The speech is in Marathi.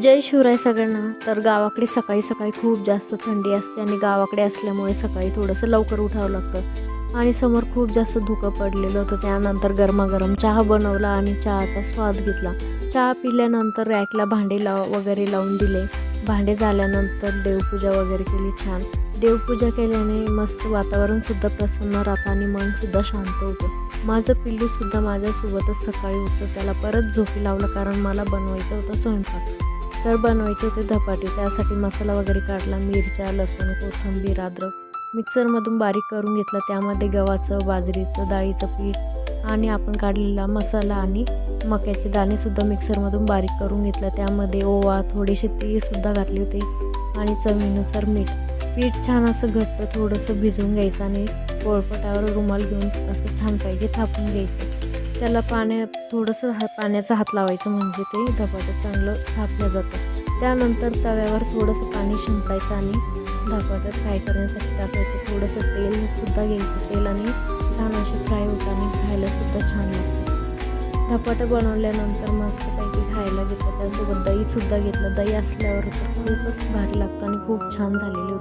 जय शिवराय सगळ्यांना. तर गावाकडे सकाळी सकाळी खूप जास्त थंडी असते आणि गावाकडे असल्यामुळे सकाळी थोडंसं लवकर उठावं लागतं आणि समोर खूप जास्त धुकं पडलेलं होतं. त्यानंतर गरमागरम चहा बनवला आणि चहाचा स्वाद घेतला. चहा पिल्यानंतर रॅकला भांडे वगैरे लावून दिले. भांडे झाल्यानंतर देवपूजा वगैरे केली छान. देवपूजा केल्याने मस्त वातावरणसुद्धा प्रसन्न राहतं आणि मनसुद्धा शांत होतं. माझं पिल्लूसुद्धा माझ्यासोबतच सकाळी उठतं. त्याला परत झोपी लावलं कारण मला बनवायचं होतं स्वयंपाक. तर बनवायचे होते धपाटे. त्यासाठी मसाला वगैरे काढला. मिरच्या, लसूण, कोथिंबीर, अद्रक मिक्सरमधून बारीक करून घेतलं. त्यामध्ये गव्हाचं, बाजरीचं, डाळीचं पीठ आणि आपण काढलेला मसाला आणि मक्याचे दाणेसुद्धा मिक्सरमधून बारीक करून घेतलं. त्यामध्ये ओवा, थोडीशी तीळसुद्धा घातली होती आणि चवीनुसार मीठ. पीठ छान असं घट्ट थोडंसं भिजवून घ्यायचं आणि पोळपाटावर रुमाल घेऊन असं छानपैकी थापून घ्यायचं. त्याला थोडंसं पाण्याचा हात लावायचं म्हणजे ते धपाटं चांगलं थापलं जातं. त्यानंतर तव्यावर थोडंसं पाणी शिंपडायचं आणि धपाटं फ्राय करण्यासाठी टाकायचं. थोडंसं तेलसुद्धा घ्यायचं. तेलाने छान असे फ्राय होतं आणि खायलासुद्धा छान लागतं. धपाटं बनवल्यानंतर मस्तपैकी खायला घेतलं. त्यासोबत दहीसुद्धा घेतलं. दही असल्यावर तर खूपच भारी लागतं आणि खूप छान झालेली होती.